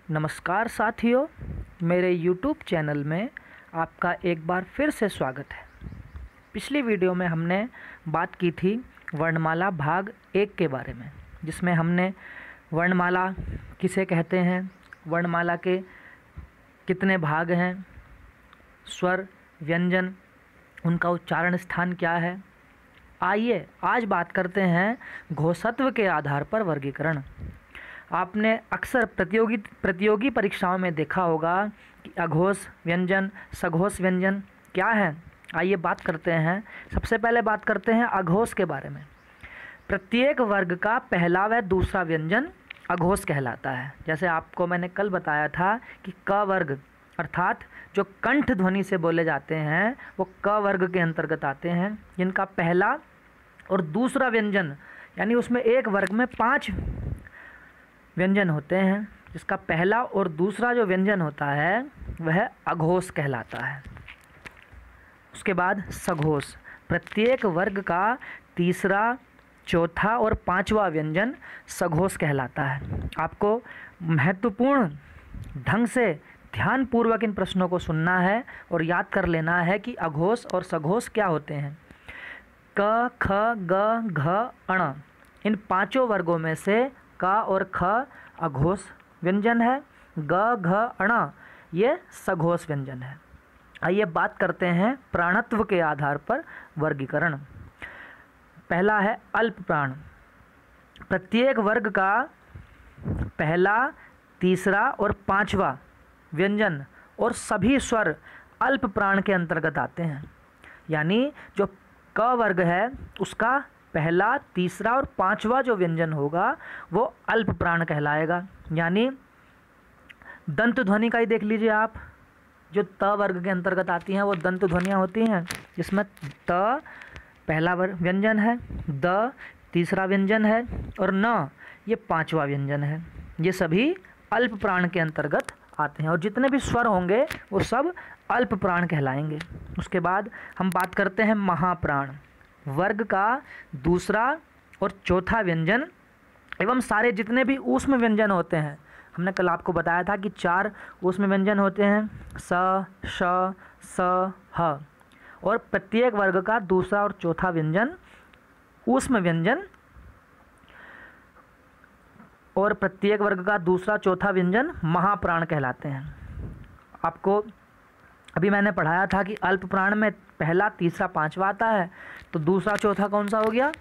नमस्कार साथियों, मेरे YouTube चैनल में आपका एक बार फिर से स्वागत है। पिछली वीडियो में हमने बात की थी वर्णमाला भाग 1 के बारे में, जिसमें हमने वर्णमाला किसे कहते हैं, वर्णमाला के कितने भाग हैं, स्वर, व्यंजन, उनका उच्चारण स्थान क्या है। आइए आज बात करते हैं घोषत्व के आधार पर वर्गीकरण। आपने अक्सर प्रतियोगी परीक्षाओं में देखा होगा कि अघोष व्यंजन, सघोष व्यंजन क्या है। आइए बात करते हैं। सबसे पहले बात करते हैं अघोष के बारे में। प्रत्येक वर्ग का पहला व दूसरा व्यंजन अघोष कहलाता है। जैसे आपको मैंने कल बताया था कि क वर्ग अर्थात जो कंठ ध्वनि से बोले जाते हैं वो क वर्ग के अंतर्गत आते हैं, जिनका पहला और दूसरा व्यंजन यानी उसमें एक वर्ग में 5 व्यंजन होते हैं, जिसका पहला और दूसरा जो व्यंजन होता है वह अघोष कहलाता है। उसके बाद सघोष, प्रत्येक वर्ग का तीसरा, चौथा और 5वां व्यंजन सघोष कहलाता है। आपको महत्वपूर्ण ढंग से ध्यानपूर्वक इन प्रश्नों को सुनना है और याद कर लेना है कि अघोष और सघोष क्या होते हैं। क, ख, ग, घ, अण, इन 5 वर्गों में से क और ख अघोष व्यंजन है, ग, घ, अण ये सघोष व्यंजन है। आइए बात करते हैं प्राणत्व के आधार पर वर्गीकरण। पहला है अल्प प्राण। प्रत्येक वर्ग का पहला, तीसरा और 5वां व्यंजन और सभी स्वर अल्प प्राण के अंतर्गत आते हैं। यानी जो क वर्ग है उसका पहला, तीसरा और 5वां जो व्यंजन होगा वो अल्प प्राण कहलाएगा। यानी दंत ध्वनि का ही देख लीजिए आप, जो त वर्ग के अंतर्गत आती हैं वो दंत ध्वनियाँ होती हैं, जिसमें त पहला व्यंजन है, द तीसरा व्यंजन है और न ये 5वां व्यंजन है। ये सभी अल्प प्राण के अंतर्गत आते हैं और जितने भी स्वर होंगे वो सब अल्प प्राण कहलाएंगे। उसके बाद हम बात करते हैं महाप्राण। वर्ग का दूसरा और चौथा व्यंजन एवं सारे जितने भी ऊष्म व्यंजन होते हैं, हमने कल आपको बताया था कि 4 ऊष्म व्यंजन होते हैं, स, श, स, ह, और प्रत्येक वर्ग का दूसरा और चौथा व्यंजन ऊष्म व्यंजन और प्रत्येक वर्ग का दूसरा चौथा व्यंजन महाप्राण कहलाते हैं। आपको अभी मैंने पढ़ाया था कि अल्प प्राण में पहला, तीसरा, 5वां आता है, तो दूसरा चौथा कौन सा हो गया?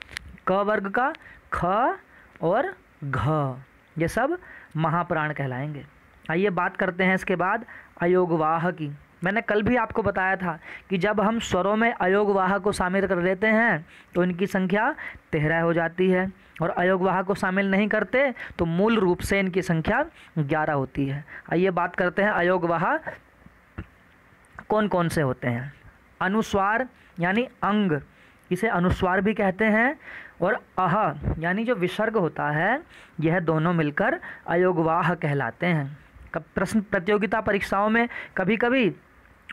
क वर्ग का ख और घ, ये सब महाप्राण कहलाएंगे। आइए बात करते हैं इसके बाद अयोगवाह की। मैंने कल भी आपको बताया था कि जब हम स्वरों में अयोगवाह को शामिल कर लेते हैं तो इनकी संख्या 13 हो जाती है, और अयोगवाह को शामिल नहीं करते तो मूल रूप से इनकी संख्या 11 होती है। आइए बात करते हैं अयोगवाह कौन कौन से होते हैं। अनुस्वार यानी अंग, इसे अनुस्वार भी कहते हैं, और अह यानी जो विसर्ग होता है, यह दोनों मिलकर अयोगवाह कहलाते हैं। प्रश्न प्रतियोगिता परीक्षाओं में कभी कभी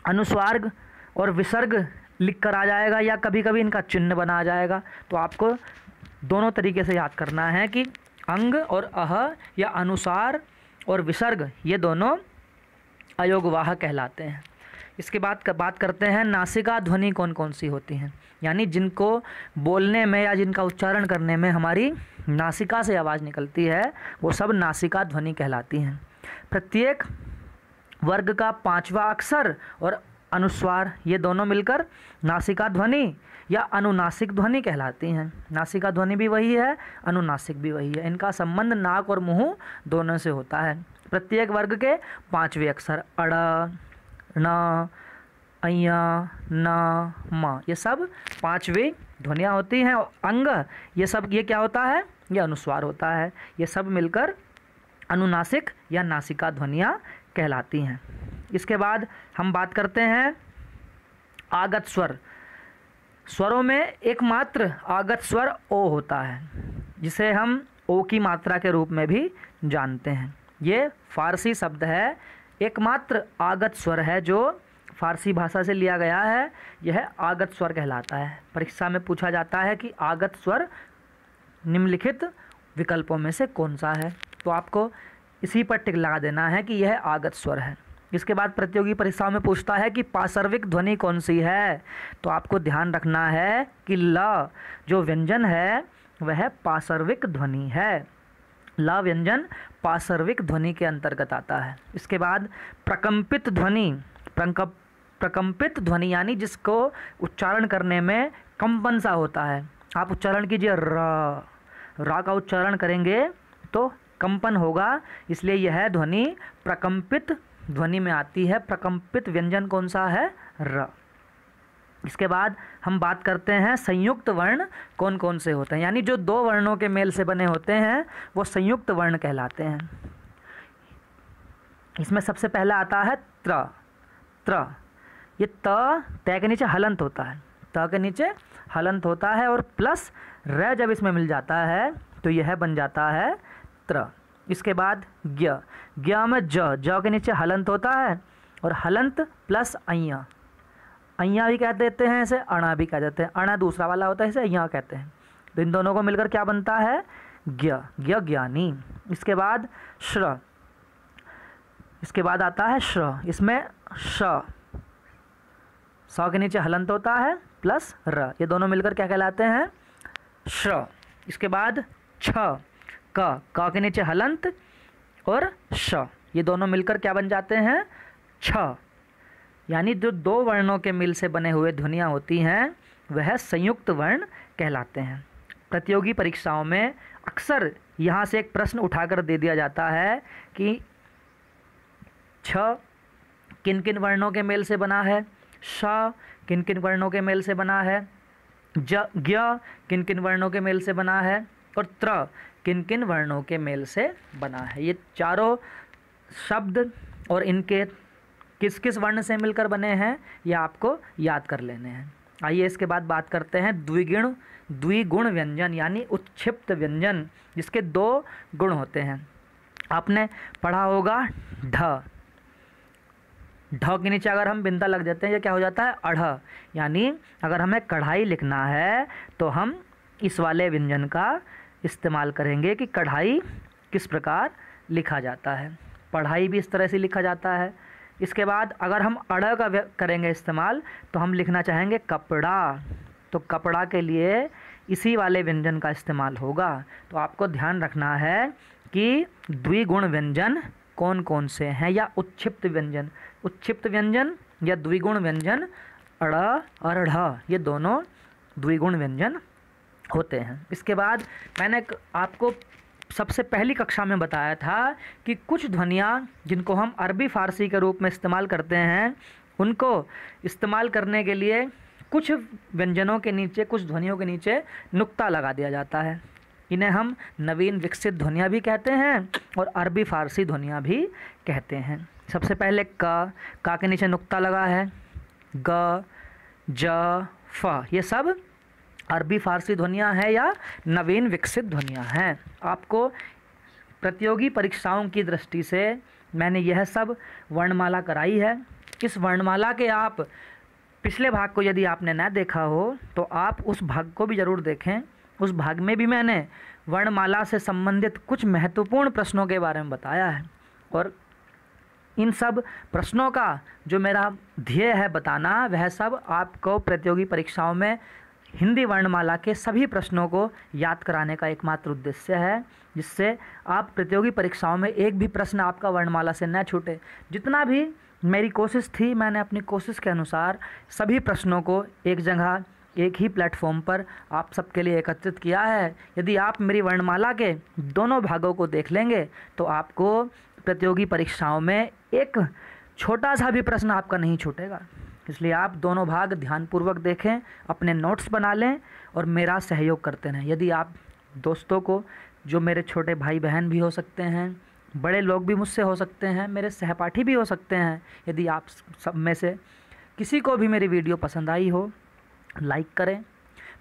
अनुस्वार और विसर्ग लिख कर आ जाएगा या कभी कभी इनका चिन्ह बना आ जाएगा, तो आपको दोनों तरीके से याद करना है कि अंग और अह या अनुसार और विसर्ग ये दोनों अयोगवाह कहलाते हैं। इसके बाद बात करते हैं नासिका ध्वनि कौन कौन सी होती हैं, यानी जिनको बोलने में या जिनका उच्चारण करने में हमारी नासिका से आवाज़ निकलती है, वो सब नासिका ध्वनि कहलाती हैं। प्रत्येक वर्ग का 5वां अक्षर और अनुस्वार ये दोनों मिलकर नासिका ध्वनि या अनुनासिक ध्वनि कहलाती हैं। नासिका ध्वनि भी वही है, अनुनासिक भी वही है। इनका संबंध नाक और मुंह दोनों से होता है। प्रत्येक वर्ग के 5वें अक्षर अड़, न, अय्या, न, म, ये सब 5वीं ध्वनियाँ होती हैं। और अंग ये सब ये क्या होता है? ये अनुस्वार होता है। ये सब मिलकर अनुनासिक या नासिका ध्वनियाँ कहलाती हैं। इसके बाद हम बात करते हैं आगत स्वर। स्वरों में एकमात्र आगत स्वर ओ होता है, जिसे हम ओ की मात्रा के रूप में भी जानते हैं। ये फारसी शब्द है, एकमात्र आगत स्वर है जो फारसी भाषा से लिया गया है, यह आगत स्वर कहलाता है। परीक्षा में पूछा जाता है कि आगत स्वर निम्नलिखित विकल्पों में से कौन सा है, तो आपको इसी पर टिक लगा देना है कि यह आगत स्वर है। इसके बाद प्रतियोगी परीक्षाओं में पूछता है कि पार्श्विक ध्वनि कौन सी है, तो आपको ध्यान रखना है कि ल जो व्यंजन है वह पार्श्विक ध्वनि है। ल व्यंजन पार्श्विक ध्वनि के अंतर्गत आता है। इसके बाद प्रकंपित ध्वनि, प्रकंपित ध्वनि यानी जिसको उच्चारण करने में कंपन सा होता है। आप उच्चारण कीजिए रा का उच्चारण करेंगे तो कंपन होगा, इसलिए यह ध्वनि प्रकंपित ध्वनि में आती है। प्रकंपित व्यंजन कौन सा है? र। इसके बाद हम बात करते हैं संयुक्त वर्ण कौन कौन से होते हैं, यानी जो दो वर्णों के मेल से बने होते हैं वो संयुक्त वर्ण कहलाते हैं। इसमें सबसे पहला आता है त्र। त्र ये त के नीचे हलंत होता है, त के नीचे हलंत होता है और प्लस र जब इसमें मिल जाता है तो यह बन जाता है त्र। इसके बाद ज्ञ। ज्ञ में ज के नीचे हलंत होता है और हलंत प्लस अय्या, अय्या भी कह देते हैं इसे, अणा भी कह देते हैं। अणा दूसरा वाला होता है, इसे अय्या कहते हैं। तो इन दोनों को मिलकर क्या बनता है? ज्ञ। ज्ञ ज्ञानी। इसके बाद श्र। इसके बाद आता है श्र। इसमें श के नीचे हलंत होता है प्लस र, ये दोनों मिलकर क्या कहलाते हैं? श्र। इसके बाद छ। क के नीचे हलंत और श, ये दोनों मिलकर क्या बन जाते हैं? छ। यानी जो दो वर्णों के मिल से बने हुए ध्वनियाँ होती हैं वह संयुक्त वर्ण कहलाते हैं। प्रतियोगी परीक्षाओं में अक्सर यहाँ से एक प्रश्न उठाकर दे दिया जाता है कि छ किन किन वर्णों के मेल से बना है, श किन किन वर्णों के मेल से बना है, ज्ञ किन किन वर्णों के मेल से बना है और त्र किन किन वर्णों के मेल से बना है। ये चारों शब्द और इनके किस किस वर्ण से मिलकर बने हैं ये आपको याद कर लेने हैं। आइए इसके बाद बात करते हैं द्विगुण व्यंजन यानी उत्क्षिप्त व्यंजन, जिसके दो गुण होते हैं। आपने पढ़ा होगा ढ। ढ के नीचे अगर हम बिंदा लग देते हैं ये क्या हो जाता है? अढ़। यानी अगर हमें कढ़ाई लिखना है तो हम इस वाले व्यंजन का इस्तेमाल करेंगे कि कढ़ाई किस प्रकार लिखा जाता है। पढ़ाई भी इस तरह से लिखा जाता है। इसके बाद अगर हम अड़ का करेंगे इस्तेमाल तो हम लिखना चाहेंगे कपड़ा, तो कपड़ा के लिए इसी वाले व्यंजन का इस्तेमाल होगा। तो आपको ध्यान रखना है कि द्विगुण व्यंजन कौन कौन से हैं या उत्क्षिप्त व्यंजन। उत्क्षिप्त व्यंजन या द्विगुण व्यंजन अड़ और ढ़ ये दोनों द्विगुण व्यंजन होते हैं। इसके बाद मैंने आपको सबसे पहली कक्षा में बताया था कि कुछ ध्वनियाँ जिनको हम अरबी फ़ारसी के रूप में इस्तेमाल करते हैं उनको इस्तेमाल करने के लिए कुछ व्यंजनों के नीचे, कुछ ध्वनियों के नीचे नुक्ता लगा दिया जाता है। इन्हें हम नवीन विकसित ध्वनियाँ भी कहते हैं और अरबी फ़ारसी ध्वनियाँ भी कहते हैं। सबसे पहले क के नीचे नुक्ता लगा है, ग, ज, फ, ये सब अरबी फ़ारसी ध्वनियाँ हैं या नवीन विकसित ध्वनियाँ हैं। आपको प्रतियोगी परीक्षाओं की दृष्टि से मैंने यह सब वर्णमाला कराई है। इस वर्णमाला के आप पिछले भाग को यदि आपने न देखा हो तो आप उस भाग को भी ज़रूर देखें। उस भाग में भी मैंने वर्णमाला से संबंधित कुछ महत्वपूर्ण प्रश्नों के बारे में बताया है और इन सब प्रश्नों का जो मेरा ध्येय है बताना, वह सब आपको प्रतियोगी परीक्षाओं में हिंदी वर्णमाला के सभी प्रश्नों को याद कराने का एकमात्र उद्देश्य है, जिससे आप प्रतियोगी परीक्षाओं में एक भी प्रश्न आपका वर्णमाला से न छूटे। जितना भी मेरी कोशिश थी, मैंने अपनी कोशिश के अनुसार सभी प्रश्नों को एक जगह, एक ही प्लेटफॉर्म पर आप सबके लिए एकत्रित किया है। यदि आप मेरी वर्णमाला के दोनों भागों को देख लेंगे तो आपको प्रतियोगी परीक्षाओं में एक छोटा सा भी प्रश्न आपका नहीं छूटेगा। इसलिए आप दोनों भाग ध्यानपूर्वक देखें, अपने नोट्स बना लें और मेरा सहयोग करते रहें। यदि आप दोस्तों को, जो मेरे छोटे भाई बहन भी हो सकते हैं, बड़े लोग भी मुझसे हो सकते हैं, मेरे सहपाठी भी हो सकते हैं, यदि आप सब में से किसी को भी मेरी वीडियो पसंद आई हो, लाइक करें,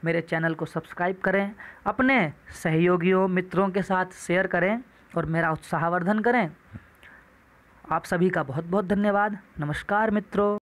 मेरे चैनल को सब्सक्राइब करें, अपने सहयोगियों, मित्रों के साथ शेयर करें और मेरा उत्साहवर्धन करें। आप सभी का बहुत बहुत धन्यवाद। नमस्कार मित्रों।